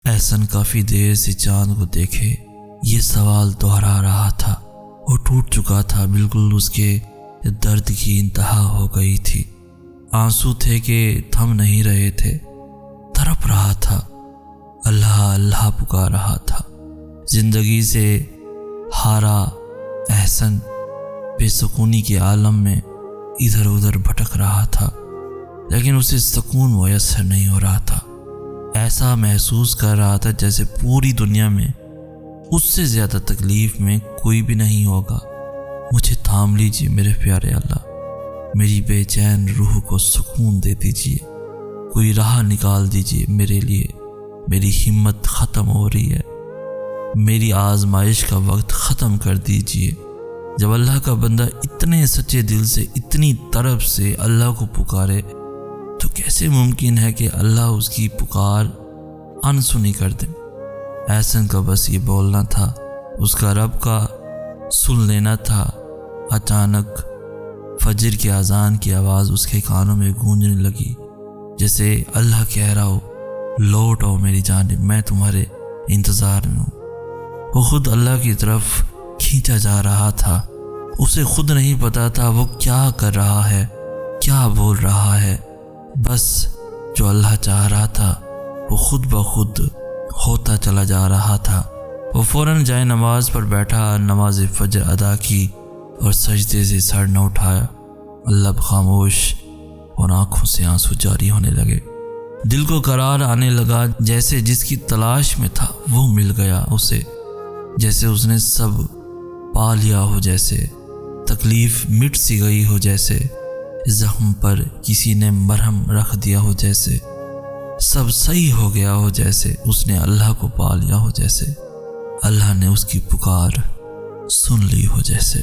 احسن کافی دیر سے چاند کو دیکھے یہ سوال دہرا رہا تھا۔ وہ ٹوٹ چکا تھا، بالکل اس کے درد کی انتہا ہو گئی تھی۔ آنسو تھے کہ تھم نہیں رہے تھے، تڑپ رہا تھا، اللہ اللہ پکار رہا تھا۔ زندگی سے ہارا احسن بے سکونی کے عالم میں ادھر ادھر بھٹک رہا تھا، لیکن اسے سکون میسر نہیں ہو رہا تھا۔ ایسا محسوس کر رہا تھا جیسے پوری دنیا میں اس سے زیادہ تکلیف میں کوئی بھی نہیں ہوگا۔ مجھے تھام لیجیے میرے پیارے اللہ، میری بے چین روح کو سکون دے دیجیے، کوئی راہ نکال دیجیے میرے لیے، میری ہمت ختم ہو رہی ہے، میری آزمائش کا وقت ختم کر دیجیے۔ جب اللہ کا بندہ اتنے سچے دل سے، اتنی طرف سے اللہ کو پکارے تو کیسے ممکن ہے کہ اللہ اس کی پکار انسنی کر دے؟ احسن کا بس یہ بولنا تھا، اس کا رب کا سن لینا تھا۔ اچانک فجر کی اذان کی آواز اس کے کانوں میں گونجنے لگی، جیسے اللہ کہہ رہا ہو، لوٹ آؤ میری جانب، میں تمہارے انتظار میں ہوں۔ وہ خود اللہ کی طرف کھینچا جا رہا تھا، اسے خود نہیں پتا تھا وہ کیا کر رہا ہے، کیا بول رہا ہے۔ بس جو اللہ چاہ رہا تھا وہ خود بخود ہوتا چلا جا رہا تھا۔ وہ فوراً جائے نماز پر بیٹھا، نماز فجر ادا کی اور سجدے سے سر نہ اٹھایا۔ لب خاموش اور آنکھوں سے آنسو جاری ہونے لگے۔ دل کو قرار آنے لگا، جیسے جس کی تلاش میں تھا وہ مل گیا اسے، جیسے اس نے سب پا لیا ہو، جیسے تکلیف مٹ سی گئی ہو، جیسے زخم پر کسی نے مرہم رکھ دیا ہو، جیسے سب صحیح ہو گیا ہو، جیسے اس نے اللہ کو پا لیا ہو، جیسے اللہ نے اس کی پکار سن لی ہو۔ جیسے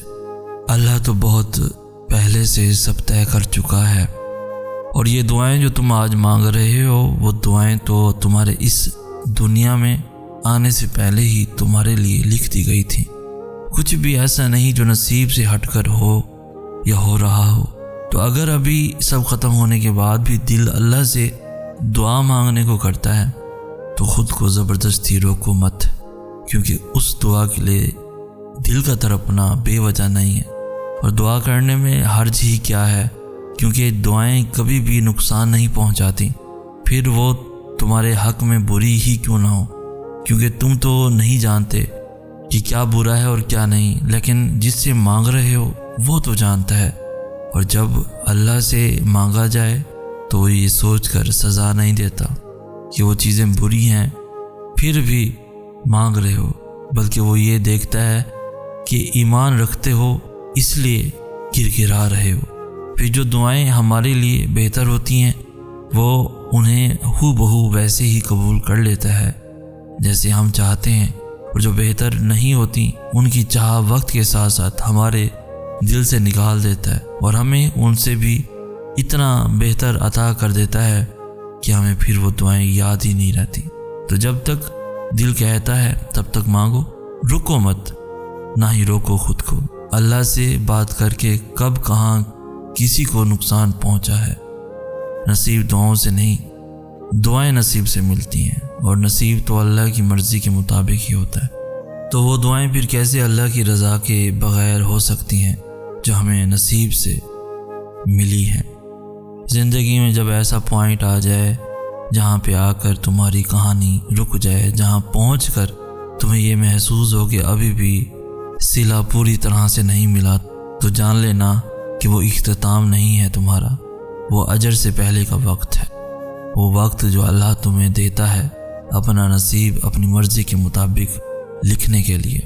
اللہ تو بہت پہلے سے سب طے کر چکا ہے، اور یہ دعائیں جو تم آج مانگ رہے ہو وہ دعائیں تو تمہارے اس دنیا میں آنے سے پہلے ہی تمہارے لیے لکھ دی گئی تھی۔ کچھ بھی ایسا نہیں جو نصیب سے ہٹ کر ہو یا ہو رہا ہو۔ تو اگر ابھی سب ختم ہونے کے بعد بھی دل اللہ سے دعا مانگنے کو کرتا ہے تو خود کو زبردستی روکو مت، کیونکہ اس دعا کے لیے دل کا تڑپنا بے وجہ نہیں ہے، اور دعا کرنے میں حرج ہی کیا ہے، کیونکہ دعائیں کبھی بھی نقصان نہیں پہنچاتی، پھر وہ تمہارے حق میں بری ہی کیوں نہ ہو، کیونکہ تم تو نہیں جانتے کہ کیا برا ہے اور کیا نہیں، لیکن جس سے مانگ رہے ہو وہ تو جانتا ہے۔ اور جب اللہ سے مانگا جائے تو وہ یہ سوچ کر سزا نہیں دیتا کہ وہ چیزیں بری ہیں پھر بھی مانگ رہے ہو، بلکہ وہ یہ دیکھتا ہے کہ ایمان رکھتے ہو اس لیے گر گرا رہے ہو۔ پھر جو دعائیں ہمارے لیے بہتر ہوتی ہیں وہ انہیں ہو بہو ویسے ہی قبول کر لیتا ہے جیسے ہم چاہتے ہیں، اور جو بہتر نہیں ہوتی ان کی چاہ وقت کے ساتھ ساتھ ہمارے دل سے نکال دیتا ہے، اور ہمیں ان سے بھی اتنا بہتر عطا کر دیتا ہے کہ ہمیں پھر وہ دعائیں یاد ہی نہیں رہتی۔ تو جب تک دل کہتا ہے تب تک مانگو، رکو مت، نہ ہی روکو خود کو۔ اللہ سے بات کر کے کب کہاں کسی کو نقصان پہنچا ہے۔ نصیب دعاؤں سے نہیں، دعائیں نصیب سے ملتی ہیں، اور نصیب تو اللہ کی مرضی کے مطابق ہی ہوتا ہے۔ تو وہ دعائیں پھر کیسے اللہ کی رضا کے بغیر ہو سکتی ہیں جو ہمیں نصیب سے ملی ہیں۔ زندگی میں جب ایسا پوائنٹ آ جائے جہاں پہ آ کر تمہاری کہانی رک جائے، جہاں پہنچ کر تمہیں یہ محسوس ہو کہ ابھی بھی صلہ پوری طرح سے نہیں ملا، تو جان لینا کہ وہ اختتام نہیں ہے تمہارا، وہ اجر سے پہلے کا وقت ہے، وہ وقت جو اللہ تمہیں دیتا ہے اپنا نصیب اپنی مرضی کے مطابق لکھنے کے لیے۔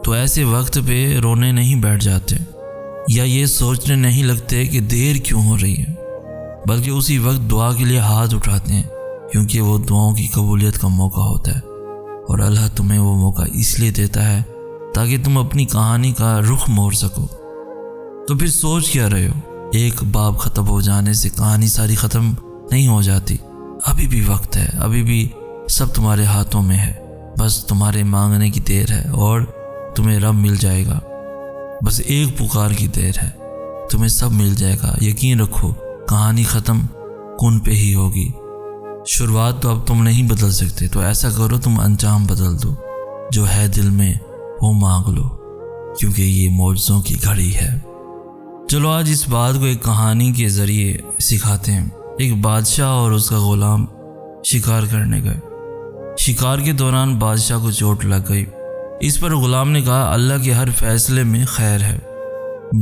تو ایسے وقت پہ رونے نہیں بیٹھ جاتے یا یہ سوچنے نہیں لگتے کہ دیر کیوں ہو رہی ہے، بلکہ اسی وقت دعا کے لیے ہاتھ اٹھاتے ہیں، کیونکہ وہ دعاؤں کی قبولیت کا موقع ہوتا ہے، اور اللہ تمہیں وہ موقع اس لیے دیتا ہے تاکہ تم اپنی کہانی کا رخ موڑ سکو۔ تو پھر سوچ کیا رہے ہو؟ ایک باب ختم ہو جانے سے کہانی ساری ختم نہیں ہو جاتی، ابھی بھی وقت ہے، ابھی بھی سب تمہارے ہاتھوں میں ہے، بس تمہارے مانگنے کی دیر ہے اور تمہیں رب مل جائے گا۔ بس ایک پکار کی دیر ہے، تمہیں سب مل جائے گا، یقین رکھو، کہانی ختم کن پہ ہی ہوگی۔ شروعات تو اب تم نہیں بدل سکتے، تو ایسا کرو تم انجام بدل دو، جو ہے دل میں وہ مانگ لو، کیونکہ یہ معجزوں کی گھڑی ہے۔ چلو آج اس بات کو ایک کہانی کے ذریعے سکھاتے ہیں۔ ایک بادشاہ اور اس کا غلام شکار کرنے گئے۔ شکار کے دوران بادشاہ کو چوٹ لگ گئی۔ اس پر غلام نے کہا اللہ کے ہر فیصلے میں خیر ہے۔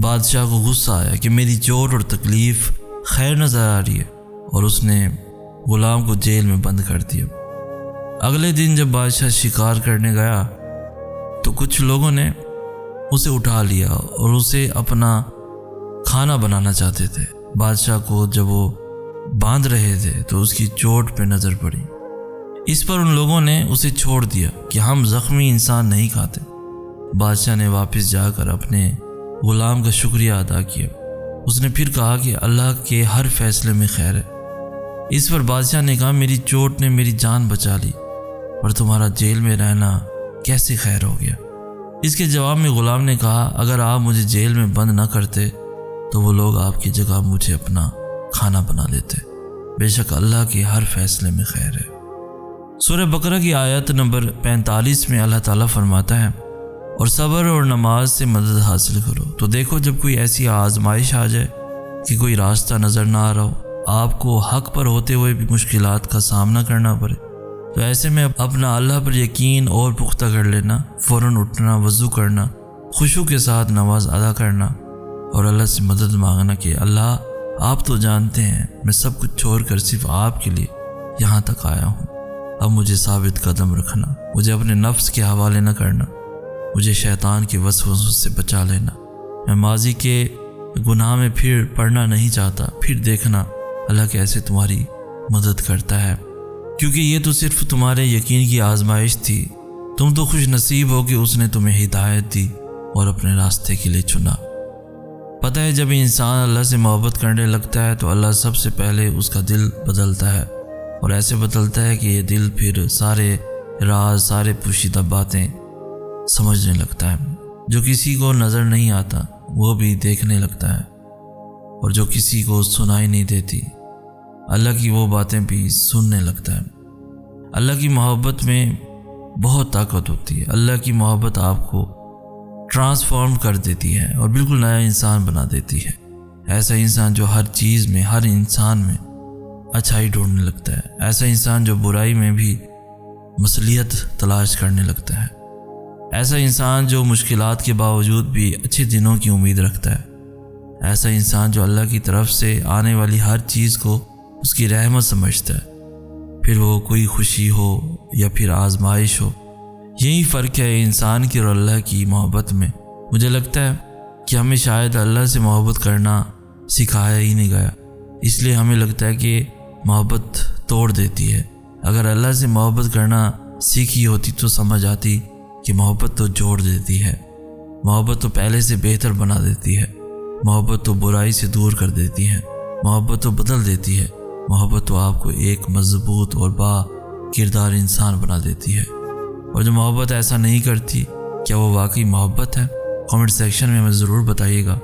بادشاہ کو غصہ آیا کہ میری چوٹ اور تکلیف خیر نظر آ رہی ہے، اور اس نے غلام کو جیل میں بند کر دیا۔ اگلے دن جب بادشاہ شکار کرنے گیا تو کچھ لوگوں نے اسے اٹھا لیا اور اسے اپنا کھانا بنانا چاہتے تھے۔ بادشاہ کو جب وہ باندھ رہے تھے تو اس کی چوٹ پہ نظر پڑی۔ اس پر ان لوگوں نے اسے چھوڑ دیا کہ ہم زخمی انسان نہیں کھاتے۔ بادشاہ نے واپس جا کر اپنے غلام کا شکریہ ادا کیا۔ اس نے پھر کہا کہ اللہ کے ہر فیصلے میں خیر ہے۔ اس پر بادشاہ نے کہا میری چوٹ نے میری جان بچا لی، اور تمہارا جیل میں رہنا کیسے خیر ہو گیا؟ اس کے جواب میں غلام نے کہا اگر آپ مجھے جیل میں بند نہ کرتے تو وہ لوگ آپ کی جگہ مجھے اپنا کھانا بنا دیتے۔ بے شک اللہ کے ہر فیصلے میں خیر ہے۔ سورہ بقرہ کی آیت نمبر 45 میں اللہ تعالیٰ فرماتا ہے اور صبر اور نماز سے مدد حاصل کرو۔ تو دیکھو جب کوئی ایسی آزمائش آ جائے کہ کوئی راستہ نظر نہ آ رہا ہو، آپ کو حق پر ہوتے ہوئے بھی مشکلات کا سامنا کرنا پڑے، تو ایسے میں اپنا اللہ پر یقین اور پختہ کر لینا، فوراً اٹھنا، وضو کرنا، خشوع کے ساتھ نماز ادا کرنا اور اللہ سے مدد مانگنا کہ اللہ آپ تو جانتے ہیں میں سب کچھ چھوڑ کر صرف آپ کے لیے یہاں تک آیا ہوں۔ اب مجھے ثابت قدم رکھنا، مجھے اپنے نفس کے حوالے نہ کرنا، مجھے شیطان کے وسوسوں سے بچا لینا۔ میں ماضی کے گناہ میں پھر پڑنا نہیں چاہتا۔ پھر دیکھنا اللہ کیسے تمہاری مدد کرتا ہے، کیونکہ یہ تو صرف تمہارے یقین کی آزمائش تھی۔ تم تو خوش نصیب ہو کہ اس نے تمہیں ہدایت دی اور اپنے راستے کے لیے چنا۔ پتہ ہے جب انسان اللہ سے محبت کرنے لگتا ہے تو اللہ سب سے پہلے اس کا دل بدلتا ہے، اور ایسے بدلتا ہے کہ یہ دل پھر سارے راز، سارے پوشیدہ باتیں سمجھنے لگتا ہے۔ جو کسی کو نظر نہیں آتا وہ بھی دیکھنے لگتا ہے، اور جو کسی کو سنائی نہیں دیتی اللہ کی وہ باتیں بھی سننے لگتا ہے۔ اللہ کی محبت میں بہت طاقت ہوتی ہے۔ اللہ کی محبت آپ کو ٹرانسفارم کر دیتی ہے اور بالکل نیا انسان بنا دیتی ہے۔ ایسا انسان جو ہر چیز میں، ہر انسان میں اچھائی ڈھونڈنے لگتا ہے، ایسا انسان جو برائی میں بھی مصلحت تلاش کرنے لگتا ہے، ایسا انسان جو مشکلات کے باوجود بھی اچھے دنوں کی امید رکھتا ہے، ایسا انسان جو اللہ کی طرف سے آنے والی ہر چیز کو اس کی رحمت سمجھتا ہے، پھر وہ کوئی خوشی ہو یا پھر آزمائش ہو۔ یہی فرق ہے انسان کی اور اللہ کی محبت میں۔ مجھے لگتا ہے کہ ہمیں شاید اللہ سے محبت کرنا سکھایا ہی نہیں گیا، اس لیے ہمیں لگتا ہے کہ محبت توڑ دیتی ہے۔ اگر اللہ سے محبت کرنا سیکھی ہوتی تو سمجھ آتی کہ محبت تو جوڑ دیتی ہے، محبت تو پہلے سے بہتر بنا دیتی ہے، محبت تو برائی سے دور کر دیتی ہے، محبت تو بدل دیتی ہے، محبت تو آپ کو ایک مضبوط اور با کردار انسان بنا دیتی ہے۔ اور جو محبت ایسا نہیں کرتی، کیا وہ واقعی محبت ہے؟ کامنٹ سیکشن میں ہمیں ضرور بتائیے گا۔